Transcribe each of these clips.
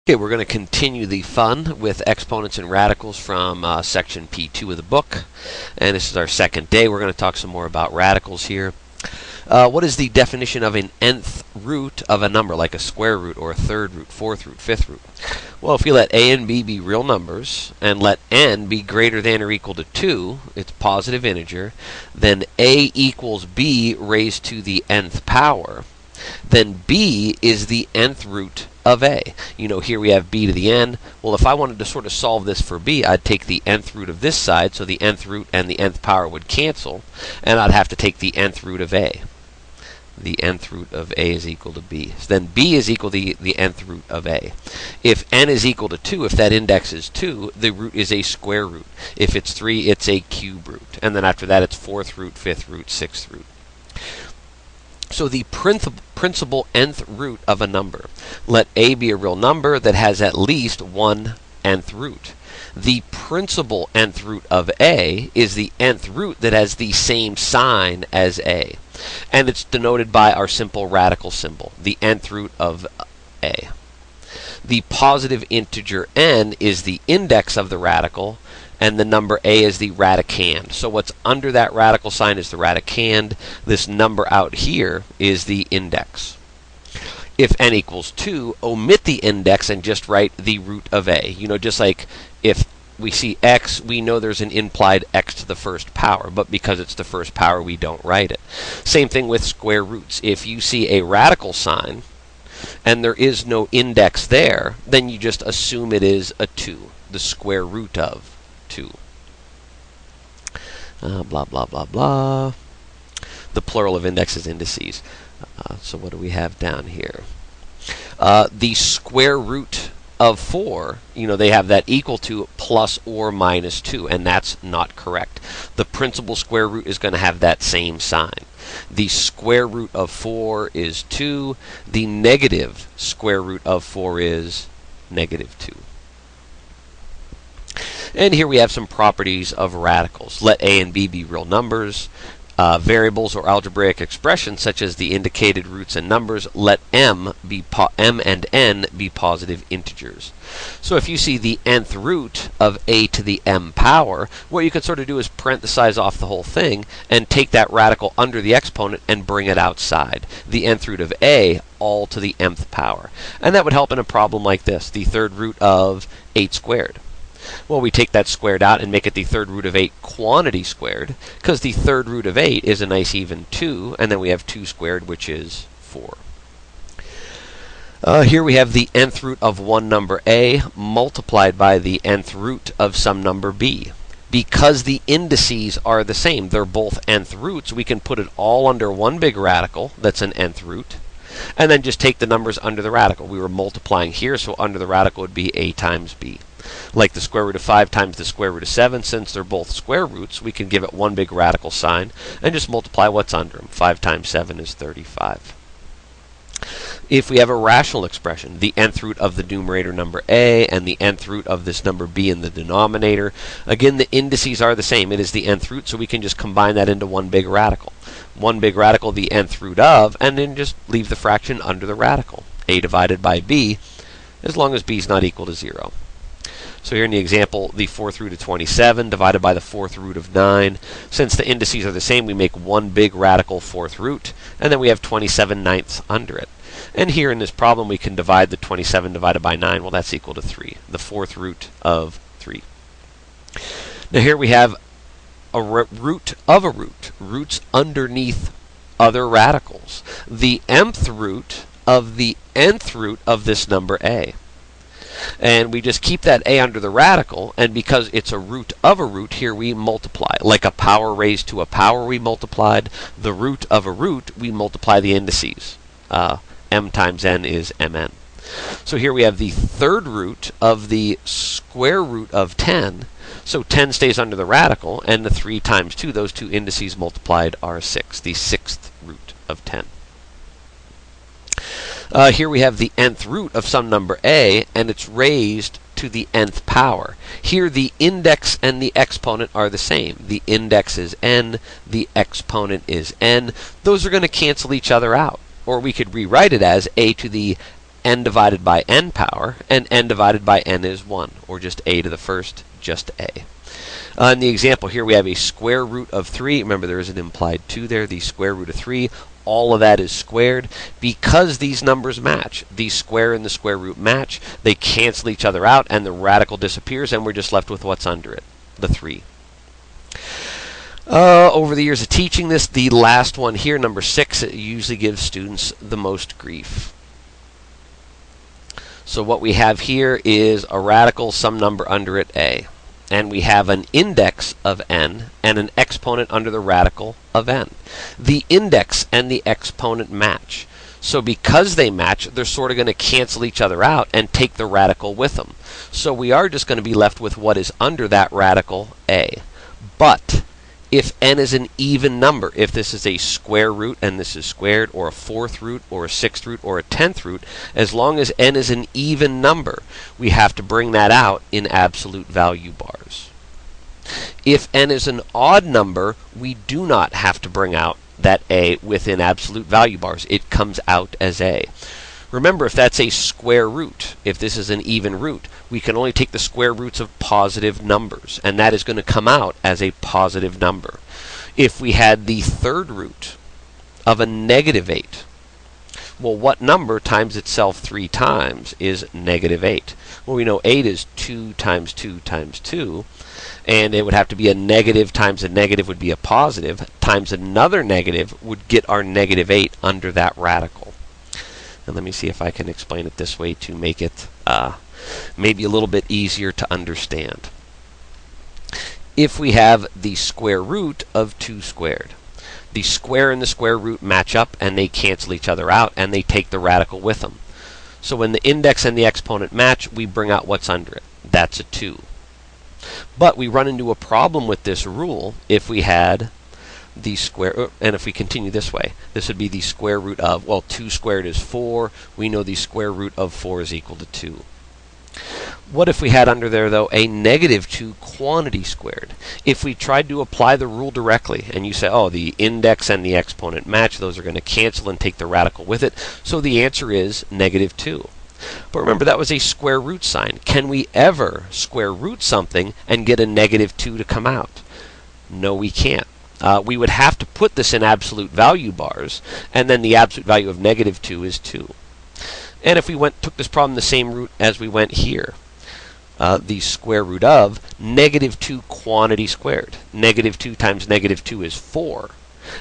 Okay, we're going to continue the fun with exponents and radicals from section P-2 of the book. And this is our second day. We're going to talk some more about radicals here. What is the definition of an nth root of a number, like a square root or a third root, fourth root, fifth root? Well, if you let a and b be real numbers and let n be greater than or equal to 2, it's a positive integer, then a equals b raised to the nth power, then b is the nth root of a. You know, here we have b to the n. Well, if I wanted to sort of solve this for b, I'd take the nth root of this side, so the nth root and the nth power would cancel, and I'd have to take the nth root of a. The nth root of a is equal to b. So then b is equal to the nth root of a. If n is equal to 2, if that index is 2, the root is a square root. If it's 3, it's a cube root. And then after that, it's fourth root, fifth root, sixth root. So the principal nth root of a number. Let a be a real number that has at least one nth root. The principal nth root of a is the nth root that has the same sign as a. And it's denoted by our simple radical symbol, the nth root of a. The positive integer n is the index of the radical, and the number a is the radicand. So what's under that radical sign is the radicand. This number out here is the index. If n equals 2, omit the index and just write the root of a. You know, just like if we see x, we know there's an implied x to the first power, but because it's the first power, we don't write it. Same thing with square roots. If you see a radical sign and there is no index there, then you just assume it is a 2, the square root of 2. Blah, blah, blah, blah. The plural of index is indices. So what do we have down here? The square root of 4, you know, they have that equal to plus or minus 2, and that's not correct. The principal square root is going to have that same sign. The square root of 4 is 2. The negative square root of 4 is negative 2. And here we have some properties of radicals. Let a and b be real numbers. Variables or algebraic expressions such as the indicated roots and numbers, let m and n be positive integers. So if you see the nth root of a to the m power, what you could sort of do is parenthesize off the whole thing and take that radical under the exponent and bring it outside. The nth root of a all to the mth power. And that would help in a problem like this, the third root of 8 squared. Well, we take that squared out and make it the third root of 8 quantity squared, because the third root of 8 is a nice even 2, and then we have 2 squared, which is 4. Here we have the nth root of one number a multiplied by the nth root of some number b. Because the indices are the same, they're both nth roots, we can put it all under one big radical that's an nth root, and then just take the numbers under the radical. We were multiplying here, so under the radical would be a times b. Like the square root of 5 times the square root of 7, since they're both square roots, we can give it one big radical sign and just multiply what's under them. 5 times 7 is 35. If we have a rational expression, the nth root of the numerator number a and the nth root of this number b in the denominator, again the indices are the same. It is the nth root, so we can just combine that into one big radical. One big radical, the nth root of, and then just leave the fraction under the radical. A divided by b, as long as b is not equal to 0. So here in the example, the fourth root of 27 divided by the fourth root of 9. Since the indices are the same, we make one big radical fourth root, and then we have 27/9 under it. And here in this problem, we can divide the 27 divided by 9. Well, that's equal to 3, the fourth root of 3. Now here we have a root of a root, roots underneath other radicals. The mth root of the nth root of this number a. And we just keep that a under the radical, and because it's a root of a root, here we multiply. Like a power raised to a power, we multiplied. The root of a root, we multiply the indices. M times n is mn. So here we have the third root of the square root of 10. So 10 stays under the radical, and the 3 times 2, those two indices multiplied are 6, the sixth root of 10. Here we have the nth root of some number a, and it's raised to the nth power. Here the index and the exponent are the same. The index is n, the exponent is n. Those are going to cancel each other out. Or we could rewrite it as a to the n divided by n power, and n divided by n is 1, or just a to the first, just a. In the example here, we have a square root of 3. Remember, there is an implied 2 there. The square root of 3. All of that is squared. Because these numbers match, the square and the square root match, they cancel each other out, and the radical disappears, and we're just left with what's under it, the 3. Over the years of teaching this, the last one here, number 6, it usually gives students the most grief. So what we have here is a radical, some number under it, a. And we have an index of n and an exponent under the radical of n. The index and the exponent match. So because they match, they're sort of going to cancel each other out and take the radical with them. So we are just going to be left with what is under that radical, a. But if n is an even number, if this is a square root and this is squared, or a 4th root, or a 6th root, or a 10th root, as long as n is an even number, we have to bring that out in absolute value bars. If n is an odd number, we do not have to bring out that a within absolute value bars. It comes out as a. Remember, if that's a square root, if this is an even root, we can only take the square roots of positive numbers, and that is going to come out as a positive number. If we had the 3rd root of a negative 8, well, what number times itself 3 times is negative 8? Well, we know 8 is 2 times 2 times 2, and it would have to be a negative times a negative would be a positive, times another negative would get our negative 8 under that radical. And let me see if I can explain it this way to make it maybe a little bit easier to understand. If we have the square root of 2 squared, the square and the square root match up and they cancel each other out and they take the radical with them. So when the index and the exponent match, we bring out what's under it. That's a 2. But we run into a problem with this rule if we had the square, and if we continue this way, this would be the square root of, well, 2 squared is 4. We know the square root of 4 is equal to 2. What if we had under there, though, a negative 2 quantity squared? If we tried to apply the rule directly, and you say, oh, the index and the exponent match, those are going to cancel and take the radical with it, so the answer is negative 2. But remember, that was a square root sign. Can we ever square root something and get a negative 2 to come out? No, we can't. We would have to put this in absolute value bars, and then the absolute value of negative 2 is 2. And if we took this problem the same route as we went here, the square root of negative 2 quantity squared. Negative 2 times negative 2 is 4,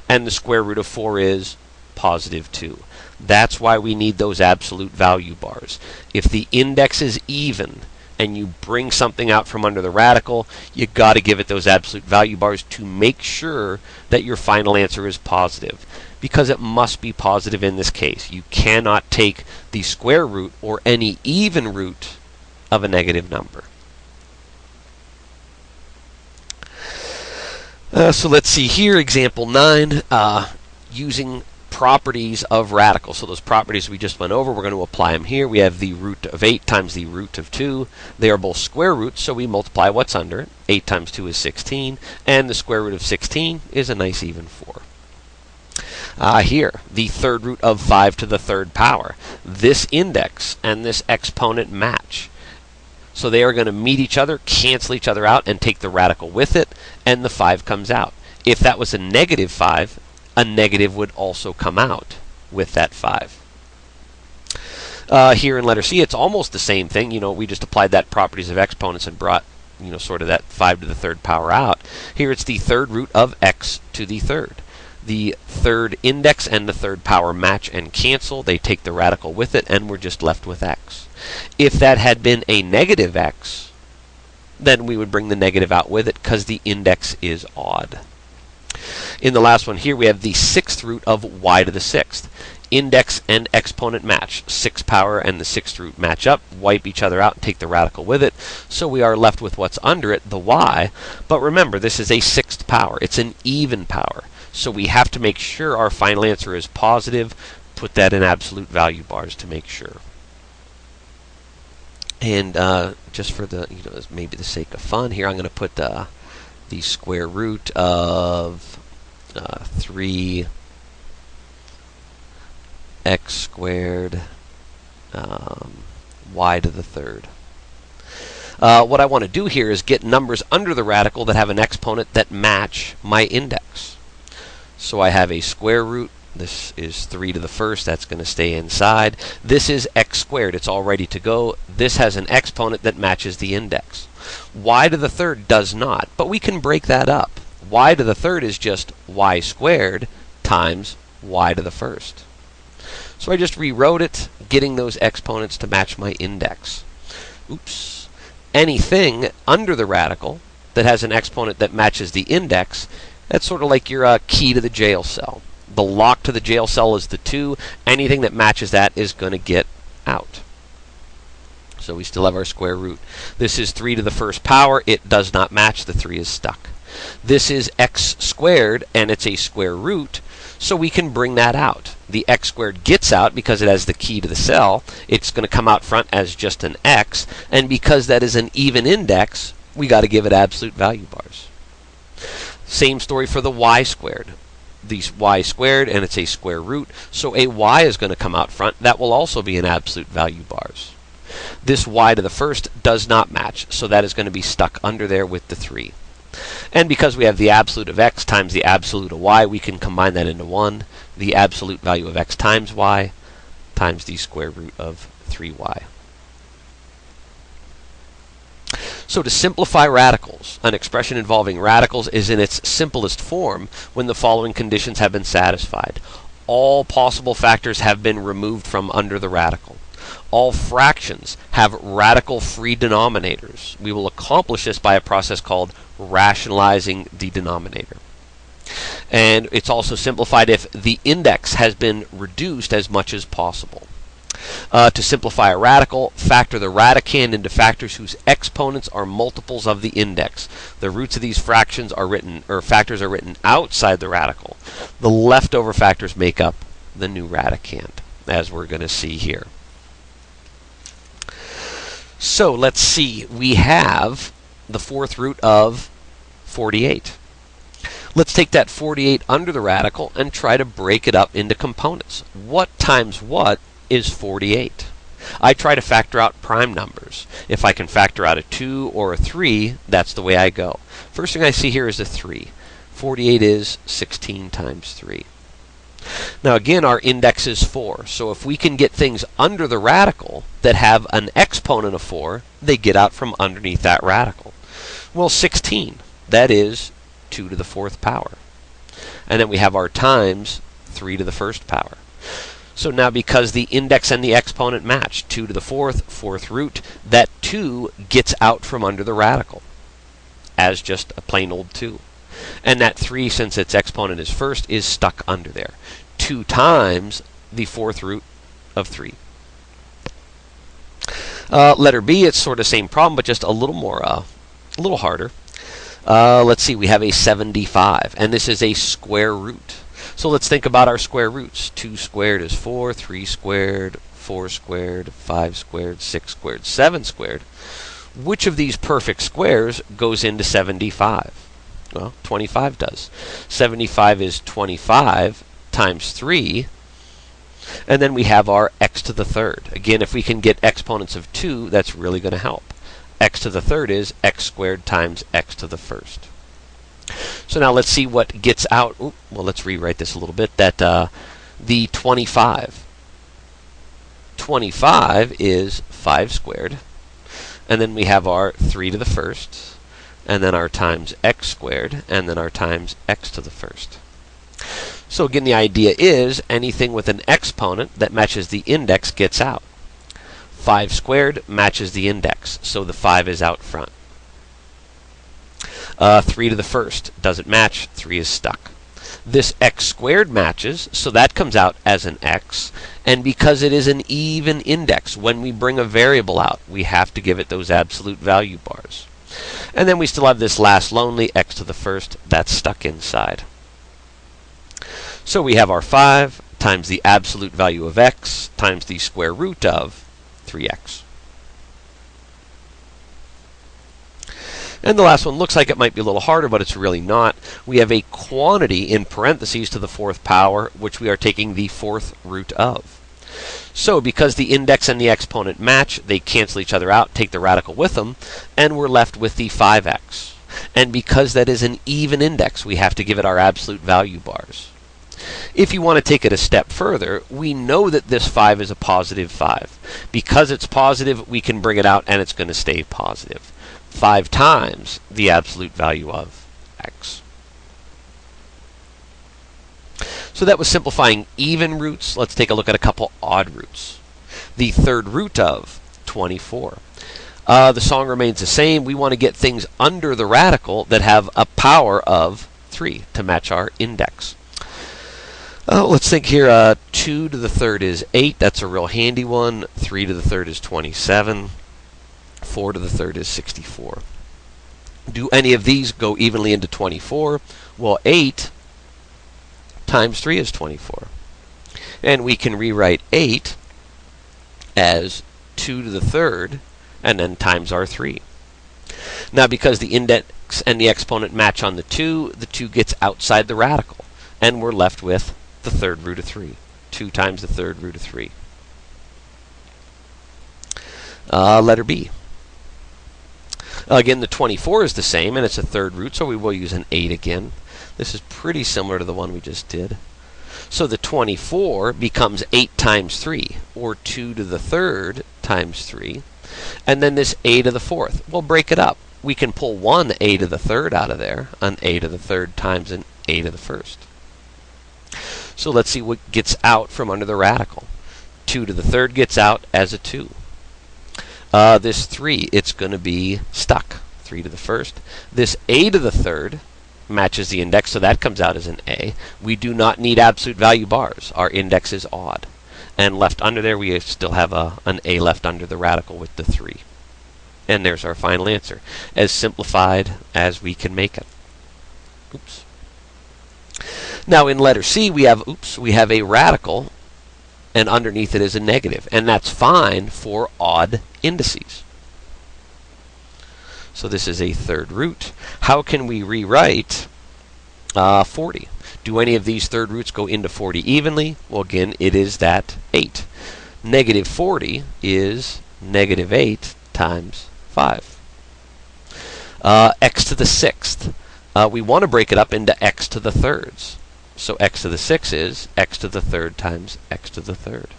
and the square root of 4 is positive 2. That's why we need those absolute value bars. If the index is even, and you bring something out from under the radical, you got to give it those absolute value bars to make sure that your final answer is positive, because it must be positive in this case. You cannot take the square root or any even root of a negative number. So let's see here, example 9, using properties of radicals. So those properties we just went over, we're going to apply them here. We have the root of 8 times the root of 2. They are both square roots, so we multiply what's under it. 8 times 2 is 16, and the square root of 16 is a nice even 4. Here, the 3rd root of 5 to the 3rd power. This index and this exponent match. So they are going to meet each other, cancel each other out, and take the radical with it, and the 5 comes out. If that was a negative 5, a negative would also come out with that 5. Here in letter C, it's almost the same thing. You know, we just applied that properties of exponents and brought, you know, sort of that 5 to the 3rd power out. Here it's the 3rd root of x to the 3rd. The 3rd index and the 3rd power match and cancel. They take the radical with it, and we're just left with x. If that had been a negative x, then we would bring the negative out with it because the index is odd. In the last one here, we have the 6th root of y to the 6th. Index and exponent match. 6 power and the 6th root match up, wipe each other out, and take the radical with it. So we are left with what's under it, the y. But remember, this is a 6th power. It's an even power. So we have to make sure our final answer is positive. Put that in absolute value bars to make sure. And just for the, you know, maybe the sake of fun here, I'm going to put the square root of 3x squared y to the third. What I want to do here is get numbers under the radical that have an exponent that match my index. So I have a square root. This is 3 to the first. That's going to stay inside. This is x squared. It's all ready to go. This has an exponent that matches the index. Y to the third does not, but we can break that up. Y to the third is just y squared times y to the first. So I just rewrote it, getting those exponents to match my index. Oops. Anything under the radical that has an exponent that matches the index, that's sort of like your key to the jail cell. The lock to the jail cell is the 2. Anything that matches that is going to get out. So we still have our square root. This is 3 to the first power. It does not match. The 3 is stuck. This is x squared, and it's a square root, so we can bring that out. The x squared gets out because it has the key to the cell. It's going to come out front as just an x, and because that is an even index, we got to give it absolute value bars. Same story for the y squared. The y squared, and it's a square root, so a y is going to come out front. That will also be an absolute value bars. This y to the first does not match, so that is going to be stuck under there with the 3. And because we have the absolute of x times the absolute of y, we can combine that into 1. The absolute value of x times y times the square root of 3y. So to simplify radicals, an expression involving radicals is in its simplest form when the following conditions have been satisfied. All possible factors have been removed from under the radical. All fractions have radical-free denominators. We will accomplish this by a process called rationalizing the denominator. And it's also simplified if the index has been reduced as much as possible. To simplify a radical, factor the radicand into factors whose exponents are multiples of the index. The roots of these fractions are written, or factors are written outside the radical. The leftover factors make up the new radicand, as we're going to see here. So let's see. We have the fourth root of 48. Let's take that 48 under the radical and try to break it up into components. What times what is 48? I try to factor out prime numbers. If I can factor out a 2 or a 3, that's the way I go. First thing I see here is a 3. 48 is 16 times 3. Now again, our index is 4, so if we can get things under the radical that have an exponent of 4, they get out from underneath that radical. Well, 16, that is 2 to the 4th power. And then we have our times 3 to the 1st power. So now because the index and the exponent match, 2 to the 4th root, that 2 gets out from under the radical as just a plain old 2. And that 3, since its exponent is first, is stuck under there. 2 times the 4th root of 3. Letter B, it's sort of the same problem, but just a little more, a little harder. Let's see, we have a 75, and this is a square root. So let's think about our square roots. 2 squared is 4, 3 squared, 4 squared, 5 squared, 6 squared, 7 squared. Which of these perfect squares goes into 75? Well, 25 does. 75 is 25 times 3, and then we have our x to the third. Again, if we can get exponents of 2, that's really going to help. X to the third is x squared times x to the first. So now let's see what gets out. Well, let's rewrite this a little bit. That the 25. 25 is 5 squared, and then we have our 3 to the first, and then our times x squared, and then our times x to the first. So again, the idea is anything with an exponent that matches the index gets out. 5 squared matches the index, so the 5 is out front. 3 to the first doesn't match, 3 is stuck. This x squared matches, so that comes out as an x, and because it is an even index, when we bring a variable out, we have to give it those absolute value bars. And then we still have this last lonely x to the first, that's stuck inside. So we have our 5 times the absolute value of x times the square root of 3x. And the last one looks like it might be a little harder, but it's really not. We have a quantity in parentheses to the 4th power, which we are taking the 4th root of. So because the index and the exponent match, they cancel each other out, take the radical with them, and we're left with the 5x. And because that is an even index, we have to give it our absolute value bars. If you want to take it a step further, we know that this 5 is a positive 5. Because it's positive, we can bring it out and it's going to stay positive. 5 times the absolute value of x. So that was simplifying even roots. Let's take a look at a couple odd roots. The third root of 24. The song remains the same. We want to get things under the radical that have a power of 3 to match our index. Let's think here. 2 to the third is 8. That's a real handy one. 3 to the third is 27. 4 to the third is 64. Do any of these go evenly into 24? Well, 8 times 3 is 24. And we can rewrite 8 as 2 to the third and then times our 3. Now, because the index and the exponent match on the 2 gets outside the radical. And we're left with the third root of 3. 2 times the third root of 3. Letter B. Again, the 24 is the same, and it's a third root, so we will use an 8 again. This is pretty similar to the one we just did. So the 24 becomes 8 times 3, or 2 to the third times 3. And then this a to the fourth. We'll break it up. We can pull one a to the third out of there, an a to the third times an a to the first. So let's see what gets out from under the radical. 2 to the third gets out as a 2. This 3, it's going to be stuck. 3 to the first. This a to the third matches the index, so that comes out as an a. We do not need absolute value bars. Our index is odd. And left under there, we still have an a left under the radical with the 3. And there's our final answer, as simplified as we can make it. Oops. Now in letter C, we have a radical, and underneath it is a negative. And that's fine for odd indices. So this is a third root. How can we rewrite 40? Do any of these third roots go into 40 evenly? Well, again, it is that 8. Negative 40 is negative 8 times 5. X to the sixth. We want to break it up into x to the thirds. So x to the 6 is x to the third times x to the third.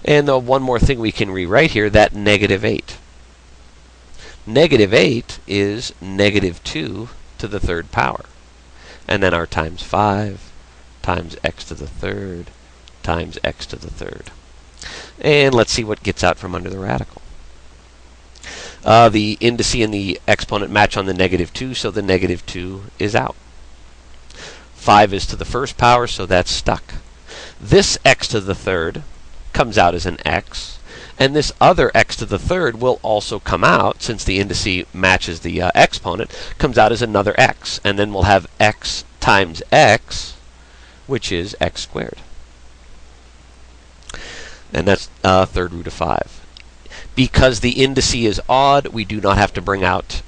And one more thing we can rewrite here, that negative 8. Negative 8 is negative 2 to the third power. And then our times 5 times x to the third times x to the third. And let's see what gets out from under the radical. The indice and the exponent match on the negative 2, so the negative 2 is out. 5 is to the first power, so that's stuck. This x to the third comes out as an x, and this other x to the third will also come out, since the indice matches the exponent, comes out as another x, and then we'll have x times x, which is x squared. And that's third root of 5. Because the indice is odd, we do not have to bring out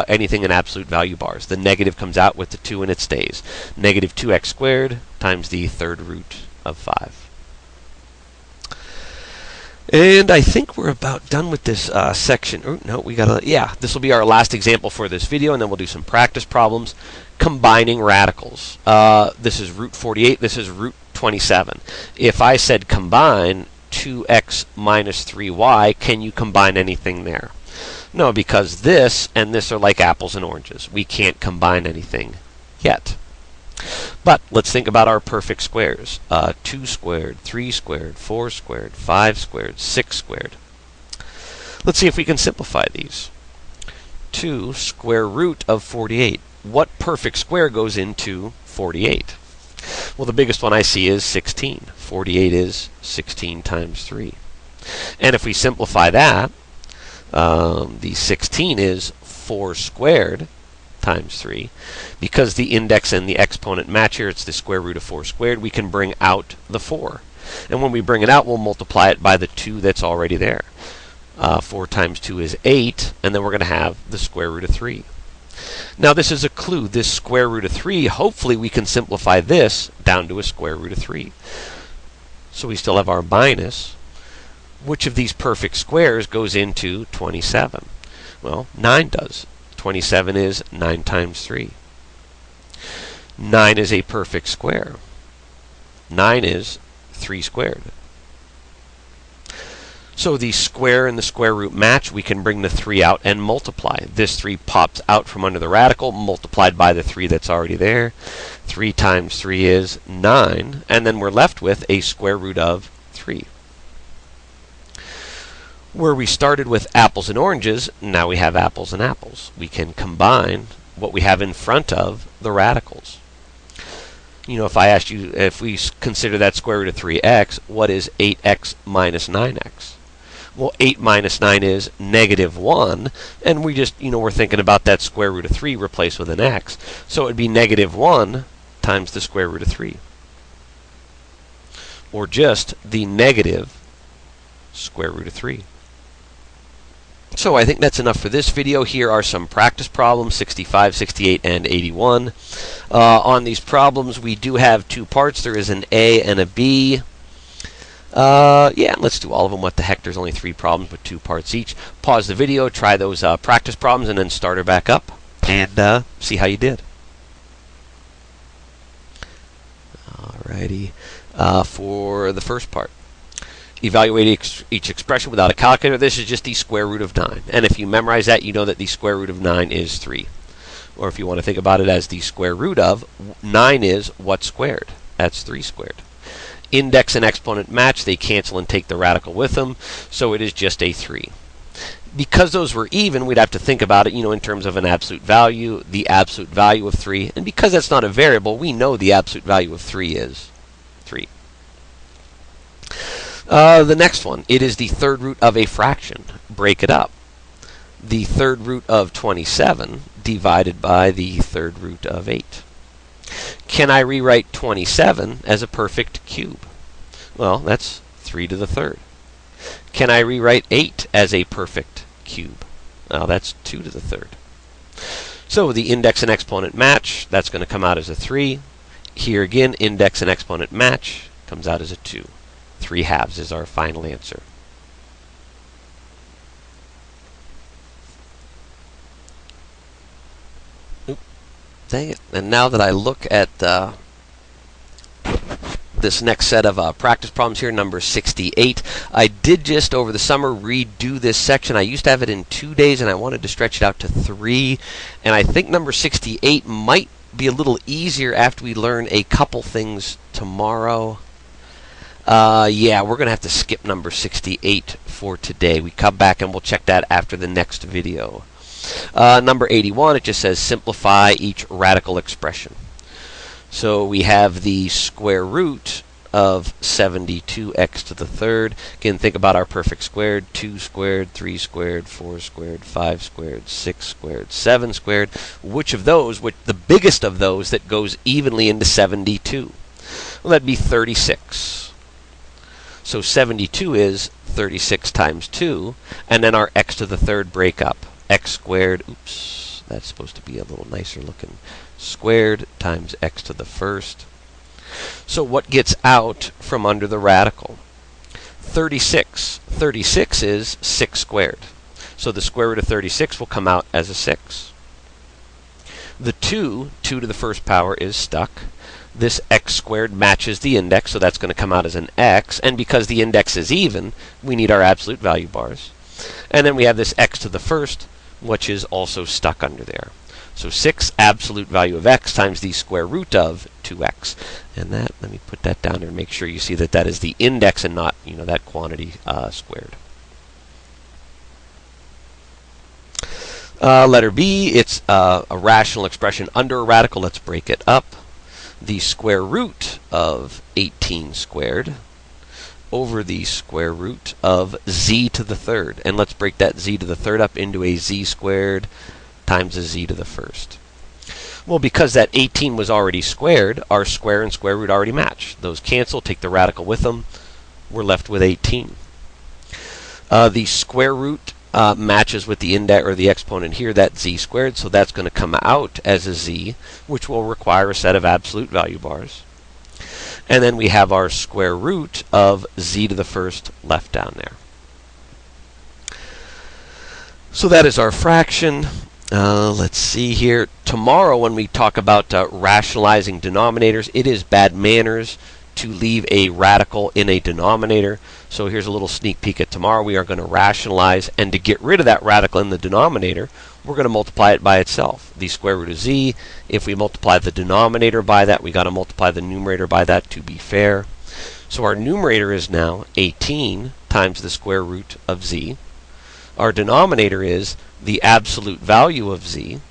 anything in absolute value bars. The negative comes out with the 2 and it stays. Negative 2x squared times the third root of 5. And I think we're about done with this section. Oh, no, this will be our last example for this video, and then we'll do some practice problems. Combining radicals. This is root 48. This is root 27. If I said combine 2x minus 3y, can you combine anything there? No, because this and this are like apples and oranges. We can't combine anything yet. But let's think about our perfect squares. 2 squared, 3 squared, 4 squared, 5 squared, 6 squared. Let's see if we can simplify these. 2 square root of 48. What perfect square goes into 48? Well, the biggest one I see is 16. 48 is 16 times 3. And if we simplify that, the 16 is 4 squared times 3. Because the index and the exponent match here, it's the square root of 4 squared, we can bring out the 4. And when we bring it out, we'll multiply it by the 2 that's already there. 4 times 2 is 8, and then we're going to have the square root of 3. Now this is a clue. This square root of 3, hopefully we can simplify this down to a square root of 3. So we still have our minus. Which of these perfect squares goes into 27? Well, 9 does. 27 is 9 times 3. 9 is a perfect square. 9 is 3 squared. So the square and the square root match. We can bring the 3 out and multiply. This 3 pops out from under the radical, multiplied by the 3 that's already there. 3 times 3 is 9, and then we're left with a square root of 3. Where we started with apples and oranges, now we have apples and apples. We can combine what we have in front of the radicals. You know, if I asked you, if we consider that square root of 3x, what is 8x minus 9x? Well, 8 minus 9 is negative 1, and we just, we're thinking about that square root of 3 replaced with an x. So it would be negative 1 times the square root of 3. Or just the negative square root of 3. So I think that's enough for this video. Here are some practice problems, 65, 68, and 81. On these problems, we do have 2 parts. There is an A and a B. Yeah, let's do all of them. What the heck? There's only 3 problems with 2 parts each. Pause the video, try those practice problems, and then start her back up and see how you did. Alrighty. For the first part. Evaluate each expression without a calculator. This is just the square root of 9. And if you memorize that, you know that the square root of 9 is 3. Or if you want to think about it as the square root of 9 is what squared? That's 3 squared. Index and exponent match. They cancel and take the radical with them. So it is just a 3. Because those were even, we'd have to think about it, in terms of an absolute value, the absolute value of 3. And because that's not a variable, we know the absolute value of 3 is 3. The next one, it is the third root of a fraction. Break it up. The third root of 27 divided by the third root of 8. Can I rewrite 27 as a perfect cube? Well, that's 3 to the third. Can I rewrite 8 as a perfect cube? Well, that's 2 to the third. So the index and exponent match. That's going to come out as a 3. Here again, index and exponent match comes out as a 2. 3 halves is our final answer. Oop, dang it. And now that I look at this next set of practice problems here, number 68, I did just over the summer redo this section. I used to have it in 2 days, and I wanted to stretch it out to 3. And I think number 68 might be a little easier after we learn a couple things tomorrow. Yeah, we're going to have to skip number 68 for today. We come back and we'll check that after the next video. Number 81, it just says simplify each radical expression. So we have the square root of 72x to the third. Again, think about our perfect squared. 2 squared, 3 squared, 4 squared, 5 squared, 6 squared, 7 squared. Which of those, the biggest of those that goes evenly into 72? Well, that'd be 36. So 72 is 36 times 2, and then our x to the third break up. X squared, oops, that's supposed to be a little nicer looking, squared times x to the first. So what gets out from under the radical? 36. 36 is 6 squared. So the square root of 36 will come out as a 6. The 2 to the first power is stuck. This x squared matches the index, so that's going to come out as an x. And because the index is even, we need our absolute value bars. And then we have this x to the first, which is also stuck under there. So 6 absolute value of x times the square root of 2x. And that, let me put that down there and make sure you see that that is the index and not, that quantity squared. Letter B, it's a rational expression under a radical. Let's break it up. The square root of 18 squared over the square root of z to the third. And let's break that z to the third up into a z squared times a z to the first. Well, because that 18 was already squared, our square and square root already match. Those cancel, take the radical with them. We're left with 18. The square root matches with the index or the exponent here, that z squared, so that's going to come out as a z, which will require a set of absolute value bars. And then we have our square root of z to the first left down there. So that is our fraction. Let's see here. Tomorrow when we talk about rationalizing denominators, it is bad manners to leave a radical in a denominator. So here's a little sneak peek at tomorrow. We are going to rationalize, and to get rid of that radical in the denominator, we're going to multiply it by itself. The square root of z, if we multiply the denominator by that, we got to multiply the numerator by that to be fair. So our numerator is now 18 times the square root of z. Our denominator is the absolute value of z.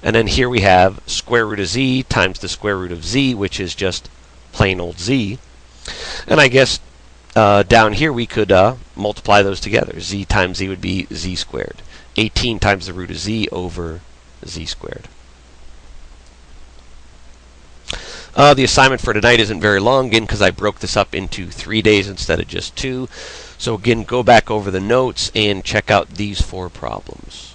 And then here we have square root of z times the square root of z, which is just plain old z. And I guess down here we could multiply those together. Z times z would be z squared. 18 times the root of z over z squared. The assignment for tonight isn't very long, again, because I broke this up into 3 days instead of just 2. So again, go back over the notes and check out these 4 problems.